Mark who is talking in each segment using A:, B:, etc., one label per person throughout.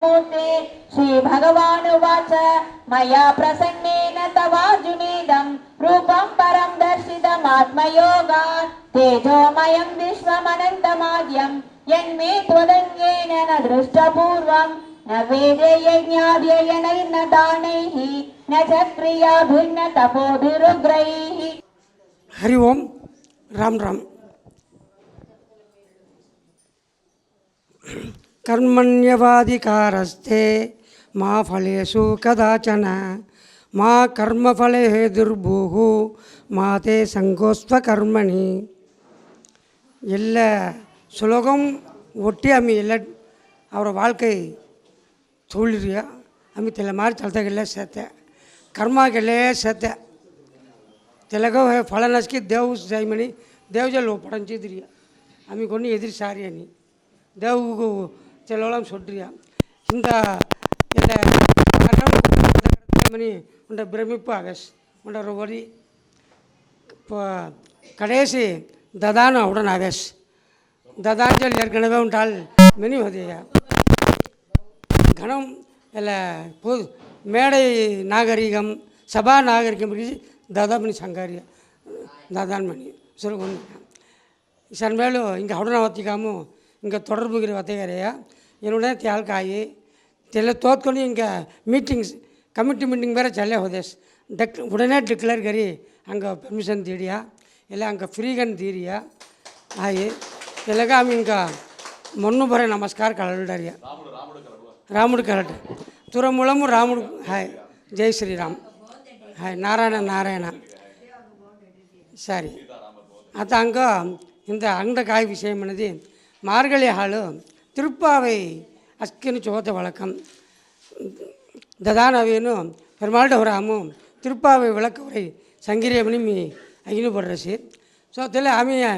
A: मूर्ते श्रीभगवानुवाच मया प्रसन्नेन तवार्जुनेदं रूपं परं दर्शितमात्मयोगात् तेजोमयं विश्वमनन्तमाद्यं यन्मे त्वदङ्गेन न दृष्टपूर्वं न वेदैर्यज्ञाध्ययनैर्न दानैः न च क्रियाभिर्न तपोभिरुग्रैः।
B: हरि ओम राम राम। कर्मण्यवाधिकारस्ते मा फलेषु कदाचन मा कर्मफले दुर्भुः मा ते संगोस्त्वकर्मणि. எல்லா சுலோகம் ஒட்டி அம்மி ಎಲ್ಲ ಅವರ வாழ்க்கை சொல்லிறியா ಅಮ್ಮಿ ತೆಲ ಮಾರಿ ಚಲ್ತಾಗೆಲ್ಲ ಸೇತೆ ಕರ್ಮಾಗೆಲ್ಲೇ ಸೇತೆ ತೆಲಗೋ ಫಲ ನಸ್ಕಿ ದೇವ್ ಜೈಮಣಿ ದೇವ್ ಜಲ್ ಪಡಂಚಿದ್ರಿಯ ಅಮ್ಮಿ ಕೊನ್ನು ಎದುರು ಸಾರಿಯನಿ ದೇವ್ಗೂ தெலோலாம் சொல்றியா இந்த ಎಲ್ಲ மணி உண்ட பிரமிப்பு ஆகஸ் உண்ட ஒரி கடைசி ததான உடன் ஆகஸ் ததாஞ்சல் ஏற்கனவே உண்டால் மெனி உதய கணம் ಎಲ್ಲ பொது மேடை நாகரிகம் சபா நாகரிகம் தாதாமணி சங்காரிய தாதான்மணி சொல்லுங்க சன் மேலும் இங்கே அவடன வத்திக்காமோ இங்கே தொடர்புகிற வத்தையாரையா என்னுடைய தியால்காயி தெல்ல தோத்ಕೊಂಡು இங்கே மீட்டிங்ஸ் கமிட்டி மீட்டிಂಗ್ ಬೇರೆ ಚಲ್ಲೇ ಹೋದೆಸ್ ಉಡನೆ ಡಿಕ್ಲೇರ್ ಕರಿ ಹಂಗೆ ಪರ್ಮಿಷನ್ ತೀಡಿಯಾ ಎಲ್ಲ ಹಂಗೆ ಫ್ರೀಗನ್ ತೀರಿಯಾ ಆಯಿ ಎಲ್ಲಗ ಆమె ఇంకా మొన్ను బరే నమస్కార్ కలడారియా రాముడు కలట తురముళము రాముడు హాయ్ జై శ్రీరామ్ హాయ్ నారాయణ నారాయణ சரி அது அங்கே இந்த அண்டகாய் விஷயம் என்னது மார்கழி ಹಾಳು திருப்பாவை அஸ்கின்னு சோத வழக்கம் ದದಾನವೇನು ಪೆರ್ಮಾಲ್ಡವರಾಮು ತಿರುಪಾವೆ ವಿಳಕವರೈ ಸಂಗಿರಿಯಮನಿ ಮೀ ಐನು ಬರ್ರಸಿ ಸೊ ಅದೆಲ್ಲ ಆಮೇಲೆ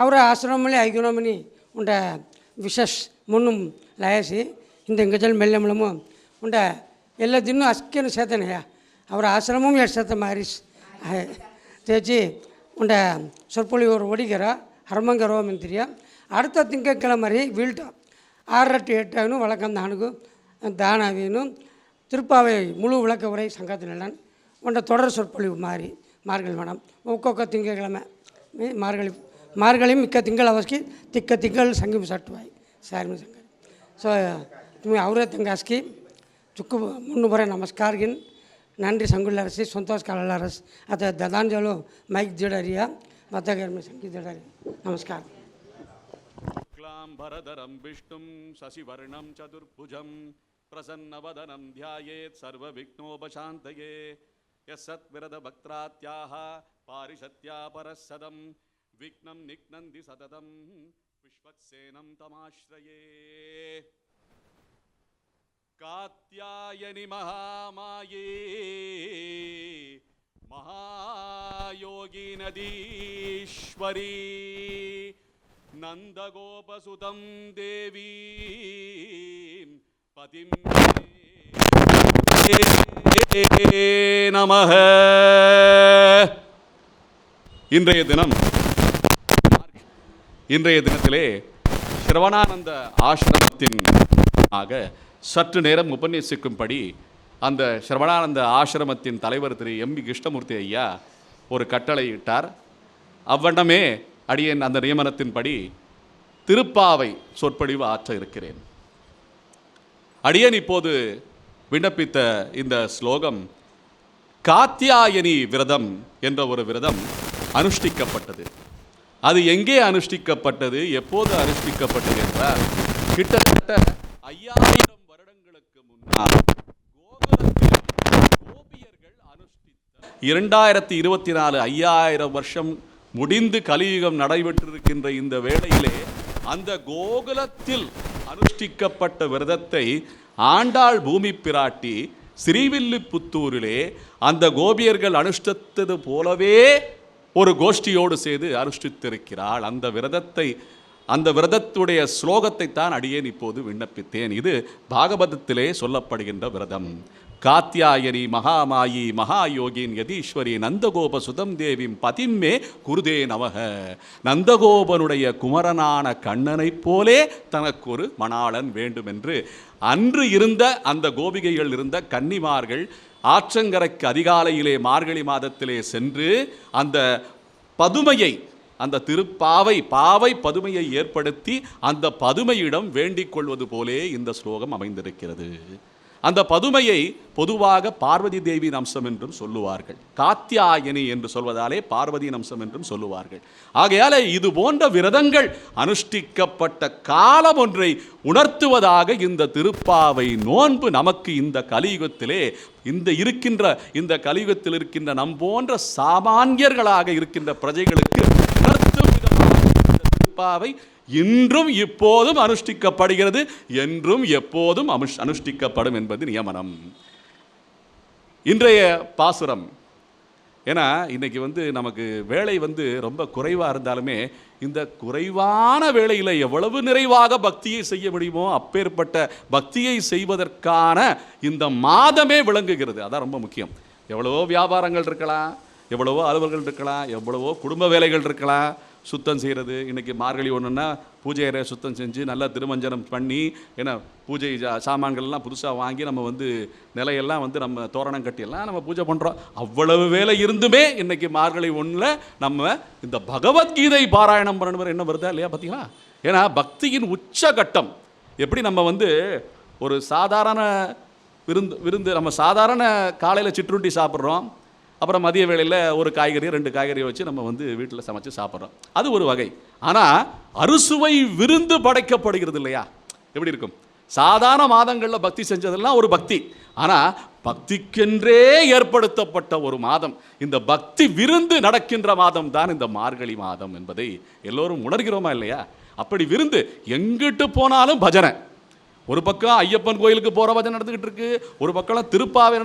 B: ಅವರ ಆಶ್ರಮಲ್ಲಿ ಐಗುಣಮನಿ ಉಂಡ ವಿಶೇಷ ಮುನ್ನುಂ ಲಯಸಿ ಹಿಂದೆ ಗಜಲ್ ಮೆಲ್ಲೆಮಳಮು ಉಂಡ ಎಲ್ಲ ದಿನ ಅಸ್ಕೇನು ಸೇತನೆಯ ಅವರ ಆಶ್ರಮಂ ಎಷ್ಟು ಸೇತ ಮಾರಿಸ್ தேச்சி உண்ட சொற்பொழிவர் ஒடிக்கிற ஹர்மங்கரோ மெந்திரியா அடுத்த திங்கக்கிழமை வீழ்ட்டா 6 to 8 வழக்கம் தானுக்கு தானாவேனும் திருப்பாவை முழு விளக்க உரை சங்கத்தினன் உண்ட தொடர் சொற்பொழிவு மாறி மார்கழி மேடம் ஒவ்வொக்க திங்கக்கிழமை மார்கழி மிக்க திங்கள் அவஸ்கி திக்க திங்கள் சங்கி சட்டுவாய் சாரி சங்கர் ஸோ तुम्ही ಅವರೇ ತಂಗಾಸ್ಕಿ ಚುಕ್ಕು ಮುನ್ನು ಬರ ನಮಸ್ಕಾರ್ಗಿನ್ ನನ್ರಿ ಸಂಗುಳ್ಳರಸಿ ಸಂತೋಷ ಕಾಲರಸ್ ಅತ ದದಾಂಜಲು ಮೈಕ್ ಜಡರಿಯ ಮತಗರ್ಮ ಸಂಗೀತ ಜಡರಿ ನಮಸ್ಕಾರ.
C: शुक्लांबरधरं विष्णुं शशिवर्णं चतुर्भुजं प्रसन्नवदनं ध्यायेत् सर्वविघ्नोपशान्तये यस्सत्विरतभक्त्रात्याः पारिषत्या परस्सदं विघ्नं निघ्नन्ति सततं विश्वक्सेनं तमाश्रये. कात्यायनि महामाये महायोगी नदीश्वरी नंदगोपसुतं देवी पतिं नमः. இன்றைய தினத்திலே ஸ்ரவணானந்த ஆசிரமத்தின் சற்று நேரம் உபன்யசிக்கும்படி அந்த ஸ்ரவணானந்த ஆசிரமத்தின் தலைவர் திரு எம்பி கிருஷ்ணமூர்த்தி ஐயா ஒரு கட்டளை இட்டார். அவ்வண்ணமே அடியேன் அந்த நியமனத்தின்படி திருப்பாவை சொற்பொழிவு ஆற்ற இருக்கிறேன். அடியேன் இப்போது விண்ணப்பித்த இந்த ஸ்லோகம் காத்யாயனி விரதம் என்ற ஒரு விரதம் அனுஷ்டிக்கப்பட்டது. அது எங்கே அனுஷ்டிக்கப்பட்டது, எப்போது அனுஷ்டிக்கப்பட்டது என்றால் கிட்டத்தட்ட 5000 வருடங்களுக்கு முன்னால் கோகுலத்தில் கோபியர்கள் அனுஷ்டித்த 2024 5000 வருஷம் முடிந்து கலியுகம் நடைபெற்றிருக்கின்ற இந்த வேளையிலே அந்த கோகுலத்தில் அனுஷ்டிக்கப்பட்ட விரதத்தை ஆண்டாள் பூமி பிராட்டி ஸ்ரீவில்லிபுத்தூரிலே அந்த கோபியர்கள் அனுஷ்டித்தது போலவே ஒரு கோஷ்டியோடு செய்து அனுஷ்டித்திருக்கிறாள். அந்த விரதத்துடைய ஸ்லோகத்தை தான் அடியேன் இப்போது விண்ணப்பித்தேன். இது பாகவதத்திலே சொல்லப்படுகின்ற விரதம். காத்யாயனி மகாமாயி மகாயோகின் யதீஸ்வரி நந்தகோப சுதம் தேவிம் பதிம்மே குருதே நமக. நந்தகோபனுடைய குமரனான கண்ணனைப் போலே தனக்கு ஒரு மணாளன் வேண்டும் என்று அன்று இருந்த அந்த கோபிகைகள் இருந்த கன்னிமார்கள் ஆற்றங்கரைக்கு அதிகாலையிலே மார்கழி மாதத்திலே சென்று அந்த பதுமையை, அந்த பாவை பதுமையை ஏற்படுத்தி அந்த பதுமையிடம் வேண்டிக் கொள்வது போலே இந்த ஸ்லோகம் அமைந்திருக்கிறது. அந்த பதுமையை பொதுவாக பார்வதி தேவியின் அம்சம் என்றும் சொல்லுவார்கள். காத்தியாயனி என்று சொல்வதாலே பார்வதியின் அம்சம் என்றும் சொல்லுவார்கள். ஆகையால இது போன்ற விரதங்கள் அனுஷ்டிக்கப்பட்ட காலம் ஒன்றை உணர்த்துவதாக இந்த திருப்பாவை நோன்பு நமக்கு இந்த கலியுகத்திலே இந்த கலியுகத்தில் இருக்கின்ற நம் போன்ற சாமானியர்களாக இருக்கின்ற பிரஜைகளுக்கு உணர்த்தும் விதமாக இந்த திருப்பாவை இன்றும் இப்போதும் அனுஷ்டிக்கப்படுகிறது, என்றும் எப்போதும் அனுஷ்டிக்கப்படும் என்பது நியமனம். இன்றைய பாசுரம், ஏன்னா இன்னைக்கு நமக்கு வேலை ரொம்ப குறைவாக இருந்தாலுமே இந்த குறைவான வேளையில் எவ்வளவு நிறைவாக பக்தியை செய்ய முடியுமோ அப்பேற்பட்ட பக்தியை செய்வதற்கான இந்த மாதமே விளங்குகிறது. அதான் ரொம்ப முக்கியம். எவ்வளவோ வியாபாரங்கள் இருக்கலாம், எவ்வளவோ அலுவல்கள் இருக்கலாம், எவ்வளவோ குடும்ப வேலைகள் இருக்கலாம், சுத்தம் செய்கிறது. இன்றைக்கி மார்கழி ஒன்றுன்னா பூஜை அறையை சுத்தம் செஞ்சு நல்லா திருமஞ்சனம் பண்ணி, ஏன்னா பூஜை சாமான்கள்லாம் புதுசாக வாங்கி நம்ம நிலையெல்லாம் நம்ம தோரணம் கட்டியெல்லாம் நம்ம பூஜை பண்ணுறோம். அவ்வளவு வேலை இருந்துமே இன்றைக்கி மார்கழி ஒன்றில் நம்ம இந்த பகவத்கீதை பாராயணம் பண்ணணும் என்ன வருதா இல்லையா? பார்த்தீங்களா? ஏன்னா பக்தியின் உச்சகட்டம். எப்படி நம்ம ஒரு சாதாரண விருந்து நம்ம சாதாரண காலையில் சிற்றுண்டி சாப்பிட்றோம், அப்புறம் மதிய வேளையில் ஒரு காய்கறி 2 காய்கறியை வச்சு நம்ம வீட்டில் சமைச்சு சாப்பிட்றோம், அது ஒரு வகை. ஆனால் அறுசுவை விருந்து படைக்கப்படுகிறது இல்லையா? எப்படி இருக்கும்? சாதாரண மாதங்களில் பக்தி செஞ்சதெல்லாம் ஒரு பக்தி. ஆனால் பக்திக்கென்றே ஏற்படுத்தப்பட்ட ஒரு மாதம், இந்த பக்தி விருந்து நடக்கின்ற மாதம் தான் இந்த மார்கழி மாதம் என்பதை எல்லோரும் உணர்கிறோமா இல்லையா? அப்படி விருந்து எங்கிட்டு போனாலும் பஜனை. ஒரு பக்கம் ஐயப்பன் கோயிலுக்கு போகிற பஜனை நடந்துகிட்டு இருக்கு, ஒரு பக்கம் திருப்பாவை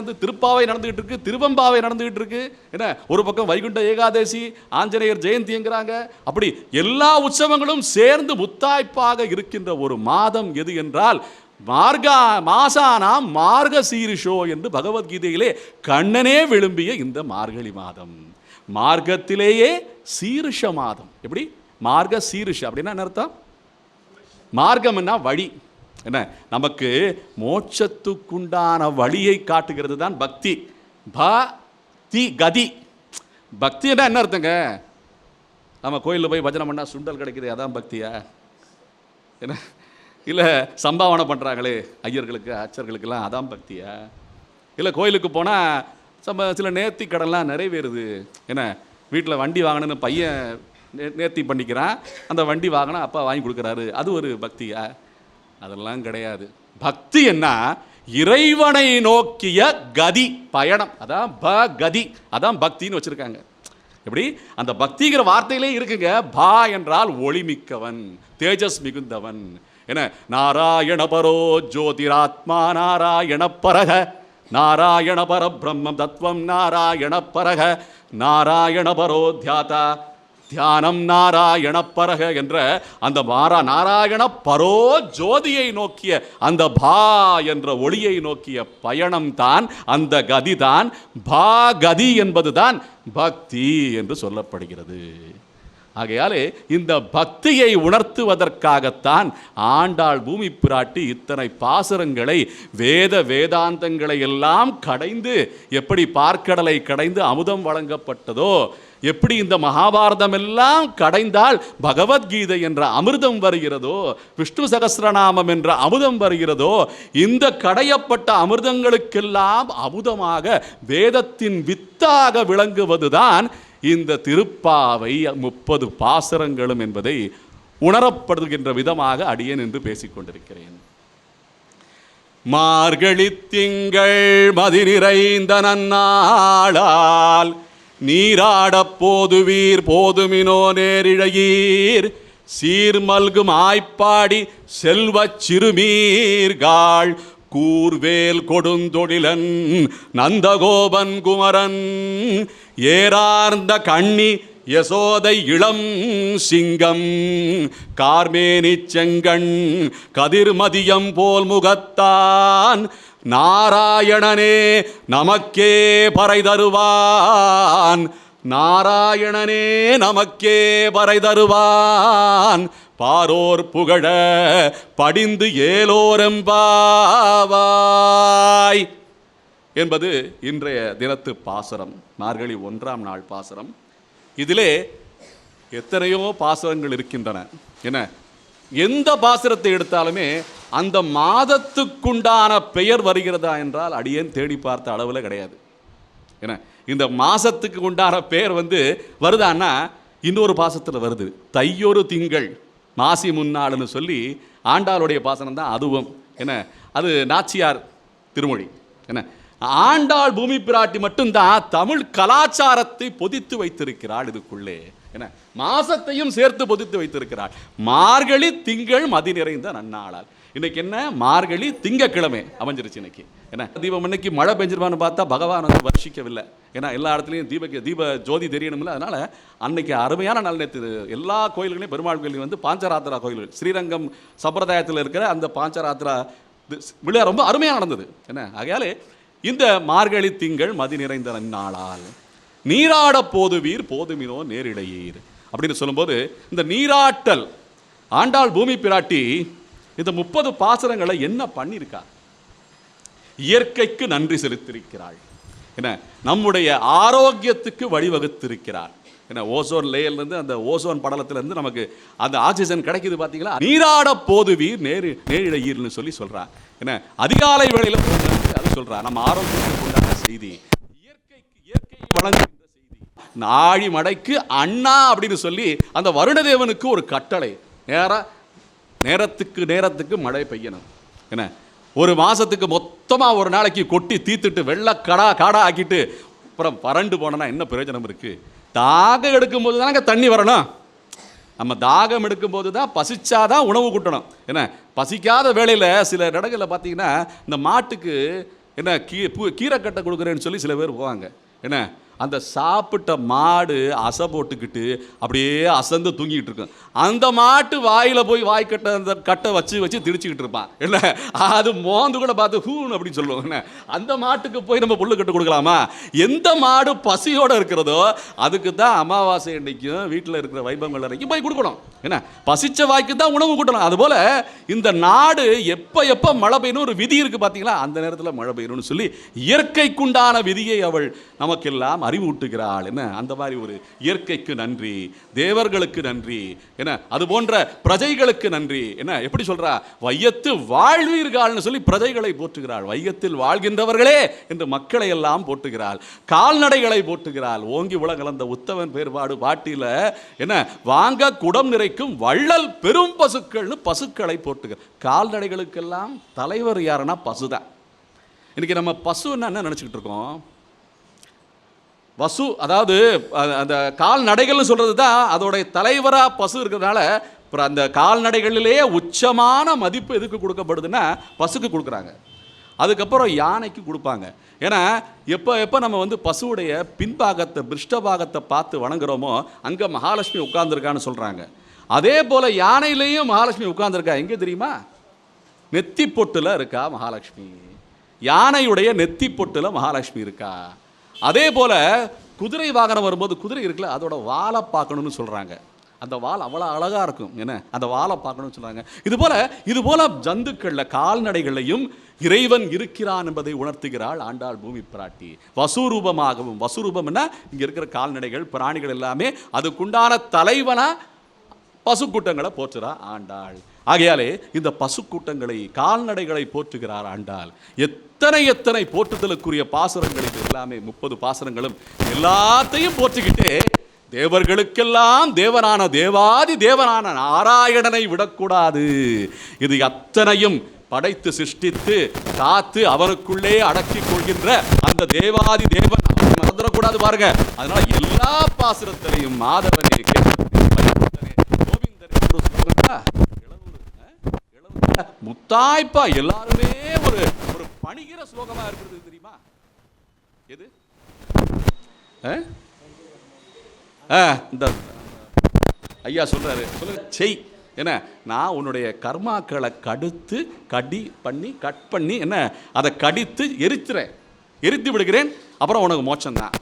C: நடந்துகிட்டு இருக்கு, திருவம்பாவை நடந்துகிட்டு இருக்கு. என்ன, ஒரு பக்கம் வைகுண்ட ஏகாதசி, ஆஞ்சநேயர் ஜெயந்திங்கிறாங்க. அப்படி எல்லா உற்சவங்களும் சேர்ந்து முத்தாய்ப்பாக இருக்கின்ற ஒரு மாதம் எது என்றால் மாசானாம் மார்க சீரிஷோ என்று பகவத்கீதையிலே கண்ணனே விளம்பிய இந்த மார்கழி மாதம். மார்க்கத்திலேயே சீரிஷ மாதம். எப்படி மார்க சீரிஷ அப்படின்னா என்ன அர்த்தம்? மார்க்கம்னா வழி. என்ன, நமக்கு மோட்சத்துக்குண்டான வழியை காட்டுகிறது தான் பக்தி. பக்தி கதி. பக்தினா என்ன அர்த்தங்க? நம்ம கோயிலில் போய் பஜனை பண்ணால் சுண்டல் கிடைக்குது, அதான் பக்தியா? என்ன, இல்லை சம்பாவனை பண்ணுறாங்களே ஐயர்களுக்கு அச்சர்களுக்கெல்லாம், அதான் பக்தியா? இல்லை கோயிலுக்கு போனால் சில நேர்த்தி கடன்லாம் நிறைவேறுது. என்ன, வீட்டில் வண்டி வாங்கணுன்னு பையன் நேர்த்தி பண்ணிக்கிறான், அந்த வண்டி வாங்கினா அப்பா வாங்கி கொடுக்குறாரு, அது ஒரு பக்தியா? அதெல்லாம் கிடையாது. பக்தி என்ன? இறைவனை நோக்கிய கதி, பயணம். அதான் கதி, அதான் பக்தின்னு வச்சிருக்காங்க. எப்படி அந்த பக்திங்கிற வார்த்தையிலே இருக்குங்க. பா என்றால் ஒளிமிக்கவன், தேஜஸ் மிகுந்தவன். என்ன, நாராயண பரோ ஜோதிராத்மா நாராயண பரக, நாராயண பர பிரம்மம் தத்துவம் நாராயண பரக, நாராயண பரோ தியாதா தியானம் நாராயண பரக என்ற அந்த நாராயண பரோ ஜோதியை நோக்கிய அந்த பா என்ற ஒளியை நோக்கிய பயணம் தான், அந்த கதி தான் கதி என்பதுதான் பக்தி என்று சொல்லப்படுகிறது. ஆகையாலே இந்த பக்தியை உணர்த்துவதற்காகத்தான் ஆண்டாள் பூமி பிராட்டி இத்தனை பாசுரங்களை வேதாந்தங்களை எல்லாம் கடைந்து, எப்படி பார்க்கடலை கடைந்து அமுதம் வழங்கப்பட்டதோ, எப்படி இந்த மகாபாரதம் எல்லாம் கடைந்தால் பகவத்கீதை என்ற அமிர்தம் வருகிறதோ, விஷ்ணு சகஸ்ரநாமம் என்ற அமுதம் வருகிறதோ, இந்த கடையப்பட்ட அமிர்தங்களுக்கெல்லாம் அமுதமாக வேதத்தின் வித்தாக விளங்குவதுதான் இந்த திருப்பாவை 30 பாசுரங்களும் என்பதை உணரப்படுகின்ற விதமாக அடியேன் என்று பேசிக்கொண்டிருக்கிறேன். மார்கழி திங்கள் மதி நிறைந்த நன்னாளால் நீராடப் போதுவீர் போதுமினோ நேரிழையீர் சீர்மல்கும் ஆய்ப்பாடி செல்வச் சிறுமீர்காள் கூர்வேல் கொடுந்தொழிலன் நந்தகோபன் குமரன் ஏறார்ந்த கண்ணி யசோதை இளம் சிங்கம் கார்மேனி செங்கண் கதிர்மதியம் போல் முகத்தான் நாராயணனே நமக்கே பறை தருவான் நாராயணனே நமக்கே வரை தருவான் பாரோர் புகழ படிந்து ஏலோரெம்பாவாய் என்பது இன்றைய தினத்து பாசுரம், மார்கழி 1ஆம் நாள் பாசுரம். இதிலே எத்தனையோ பாசுரங்கள் இருக்கின்றன. என்ன, எந்த பாசுரத்தை எடுத்தாலுமே அந்த மாதத்துக்குண்டான பெயர் வருகிறதா என்றால் அடியேன் தேடி பார்த்த அளவில் கிடையாது. என்ன, இந்த மாசத்துக்கு உண்டான பெயர் வருதான்னா இன்னொரு பாசத்தில் வருது. தையொரு திங்கள் மாசி முன்னாள்னு சொல்லி ஆண்டாளுடைய பாசனம் தான் அதுவும். என்ன, அது நாச்சியார் திருமொழி. என்ன, ஆண்டாள் பூமி பிராட்டி மட்டும்தான் தமிழ் கலாச்சாரத்தை பொதித்து வைத்திருக்கிறாள். இதுக்குள்ளே என்ன, மாசத்தையும் சேர்த்து பொதித்து வைத்திருக்கிறாள். மார்கழி திங்கள் மதி நிறைந்த நன்னாளால். இன்னைக்கு என்ன, மார்கழி திங்கக்கிழமை அமைஞ்சிருச்சு. இன்னைக்கு என்ன, தீபம் அன்னைக்கு மழை பெஞ்சிருவான்னு பார்த்தா பகவான் வருஷிக்கவில்லை. ஏன்னா எல்லா இடத்துலையும் தீப ஜோதி தெரியணும்ல. அதனால அன்னைக்கு அருமையான நாள். நேற்று எல்லா கோயில்களையும், பெருமாள் கோயிலையும் பாஞ்சராத்திரா கோயில்கள், ஸ்ரீரங்கம் சம்பிரதாயத்தில் இருக்கிற அந்த பாஞ்சராத்திரா விழா ரொம்ப அருமையாக நடந்தது. என்ன, ஆகையாலே இந்த மார்கழி திங்கள் மதி நிறைந்த நன்னாளால் நீராட போதுவீர் போதுமினோ நேரிடையீர் அப்படின்னு சொல்லும்போது, இந்த நீராட்டல் ஆண்டாள் பூமி பிராட்டி இந்த 30 பாசுரங்களை என்ன பண்ணியிருக்கா? இயற்கைக்கு நன்றி செலுத்தியிருக்கிறாள். என்ன, நம்முடைய ஆரோக்கியத்துக்கு வழிவகுத்திருக்கிறார். என்ன, ஓசோன் லேயர்லேருந்து அந்த ஓசோன் படலத்திலேருந்து நமக்கு அந்த ஆக்சிஜன் கிடைக்குது பார்த்தீங்களா. நீராட போதுவீர் நேரிடையீர்னு சொல்றா. என்ன, அதிகாலை வேளையில் அது சொல்றா. நம்ம ஆரோக்கியத்துக்கு உண்டான செய்தி, இயற்கை வழங்குகின்ற செய்தி. நாழி மடைக்கு அண்ணா அப்படின்னு சொல்லி அந்த வருணதேவனுக்கு ஒரு கட்டளை. நேரத்துக்கு மழை பெய்யணும். என்ன, ஒரு மாசத்துக்கு மொத்தமாக ஒரு நாளைக்கு கொட்டி தீத்துட்டு வெள்ளை காடா ஆக்கிட்டு அப்புறம் வறண்டு போனோன்னா என்ன பிரயோஜனம் இருக்கு? தாகம் எடுக்கும்போது தானங்க தண்ணி வரணும். நம்ம தாகம் எடுக்கும்போது தான், பசிச்சாதான் உணவு கூட்டணும். என்ன, பசிக்காத வேளையில் சில இடங்களில் பார்த்தீங்கன்னா இந்த மாட்டுக்கு என்ன கீரைக்கட்டை கொடுக்குறேன்னு சொல்லி சில பேர் போவாங்க. என்ன, அந்த சாப்பிட்ட மாடு அசை போட்டுக்கிட்டு அப்படியே அசந்து தூங்கிக்கிட்டு இருக்கும். அந்த மாட்டு வாயில் போய் வாய்க்கட்டை அந்த கட்டை வச்சு திடிச்சிக்கிட்டு இருப்பான். இல்லை, அது மோந்து கூட பார்த்து ஹூன்னு அப்படின்னு சொல்லுவோம். என்ன, அந்த மாட்டுக்கு போய் நம்ம புல்லுக்கட்டு கொடுக்கலாமா? எந்த மாடு பசியோடு இருக்கிறதோ அதுக்கு தான் அமாவாசை அன்னைக்கும் வீட்டில் இருக்கிற வைபவங்கள் அன்னைக்கும் போய் கொடுக்கணும். என்ன, பசிச்ச வாய்க்கு தான் உணவு கூட்டணும். அதுபோல் இந்த நாடு எப்போ மழை பெய்யணும் ஒரு விதி இருக்குது பார்த்தீங்களா, அந்த நேரத்தில் மழை பெய்யணும்னு சொல்லி இயற்கைக்குண்டான விதியை அவள் நமக்கெல்லாம் அறிவூட்டுகிறாள். என்ன, அந்த மாதிரி ஒரு இயற்கைக்கு நன்றி, தேவர்களுக்கு நன்றி, என்ன, அது போன்ற பிரஜைகளுக்கு நன்றி. என்ன, எப்படி சொல்றா, வையத்து வாழ்வீர்கள்னு சொல்லி பிரஜைகளை போற்றுகிறாள். வையத்தில் வாழ்கின்றவர்களே என்று மக்களை எல்லாம் போற்றுகிறாள். கால்நடைகளை போற்றுகிறாள். ஓங்கி உலகளந்த உத்தவன் பேர்பாடு பாட்டில என்ன, வாங்க குடம் நிறைக்கும் வள்ளல் பெரும் பசுக்கள்னு பசுக்களை போற்றுகிறார். கால்நடைகளுக்கெல்லாம் தலைவர் யாருன்னா பசுதான். இன்னைக்கு நம்ம பசுன்னா என்ன நினைச்சுக்கிட்டு இருக்கோம்? வசு, அதாவது அந்த கால்நடைகள்னு சொல்கிறது தான் அதோடைய தலைவராக பசு இருக்கிறதுனால அந்த கால்நடைகளிலேயே உச்சமான மதிப்பு எதுக்கு கொடுக்கப்படுதுன்னா பசுக்கு கொடுக்குறாங்க. அதுக்கப்புறம் யானைக்கு கொடுப்பாங்க. ஏன்னா எப்போ நம்ம பசுவுடைய பின்பாகத்தை பிருஷ்டபாகத்தை பார்த்து வணங்குறோமோ அங்கே மகாலட்சுமி உட்கார்ந்துருக்கான்னு சொல்கிறாங்க. அதே போல் யானையிலையும் மகாலட்சுமி உட்கார்ந்துருக்கா. எங்கே தெரியுமா? நெத்தி பொட்டில் இருக்கா மகாலட்சுமி. யானையுடைய நெத்தி பொட்டில் மகாலட்சுமி இருக்கா. அதே போல் குதிரை வாகனம் வரும்போது குதிரை இருக்குல்ல, அதோட வாலை பார்க்கணும்னு சொல்கிறாங்க. அந்த வால் அவ்வளோ அழகாக இருக்கும். என்ன, அந்த வாலை பார்க்கணும்னு சொல்கிறாங்க. இதுபோல் ஜந்துக்களில் கால்நடைகளையும் இறைவன் இருக்கிறான் என்பதை உணர்த்துகிறாள் ஆண்டாள் பூமி பிராட்டி. வசூரூபமாகவும், வசூரூபம்னா இங்கே இருக்கிற கால்நடைகள் பிராணிகள் எல்லாமே அதுக்குண்டான தலைவனா பசுக்கூட்டங்களை போற்றுறா ஆண்டாள். ஆகையாலே இந்த பசுக்கூட்டங்களை கால்நடைகளை போற்றுகிறார் ஆண்டாள். எத்தனை போற்றுதலுக்குரிய பாசுரங்கள் இது எல்லாமே. 30 பாசுரங்களும் எல்லாத்தையும் போற்றுக்கிட்டே தேவர்களுக்கெல்லாம் தேவனான தேவாதி தேவனான நாராயணனை விடக்கூடாது. இது அத்தனையும் படைத்து சிருஷ்டித்து காத்து அவனுக்குள்ளே அடக்கிக் கொள்கின்ற அந்த தேவாதி தேவன் மறந்துடக்கூடாது பாருங்க. அதனால எல்லா பாசுரத்திலையும் மாதவனே முத்தாய்ப்பா எல்லாருமே ஒரு பணிகிற ஸ்லோகமா இருக்கிறது தெரியுமா? எது? இந்த ஐயா சொல்றாரு, சொல்லுங்க. செய் என்ன, நான் உன்னுடைய கர்மாக்களை கட் பண்ணி என்ன, அதை கடித்து எரித்து விடுகிறேன். அப்புறம் உனக்கு மோட்சம் தான்.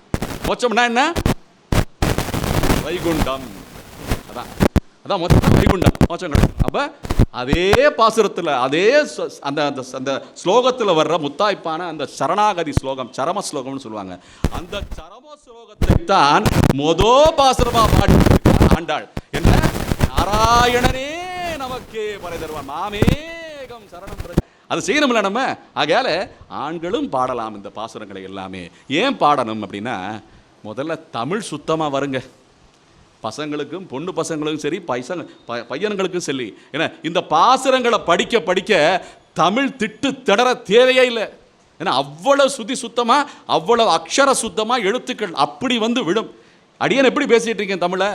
C: மோட்சம்னா என்ன? வைகுண்டம். அதான் அதான் மொத்தம் வைகுண்டம் மோட்சம் கிடைக்கும். அப்போ அதே பாசுரத்தில் அதே அந்த அந்த ஸ்லோகத்தில் வர்ற முத்தாய்ப்பான அந்த சரணாகதி ஸ்லோகம், சரம ஸ்லோகம்னு சொல்லுவாங்க. அந்த சரம ஸ்லோகத்தை தான் பாசுரமா பாடி ஆண்டாள். என்ன? நாராயணனே நமக்கே பறை தருவான், மாமேகம் சரணம். அது செய்யணும்ல நம்ம. ஆகையால ஆண்களும் பாடலாம் இந்த பாசுரங்களை எல்லாமே. ஏன் பாடணும் அப்படின்னா, முதல்ல தமிழ் சுத்தமாக வருங்க. பசங்களுக்கும் பொண்ணு பசங்களுக்கும் சரி, பையன்களுக்கும் சரி. ஏன்னா இந்த பாசுரங்களை படிக்க படிக்க தமிழ் திட்டு திணற தேவையே இல்லை. ஏன்னா அவ்வளவு சுத்தி சுத்தமாக, அவ்வளவு அக்ஷர சுத்தமாக எழுத்துக்கள் அப்படி வந்து விடும். அடியேன் எப்படி பேசிகிட்டு இருக்கேன் தமிழை?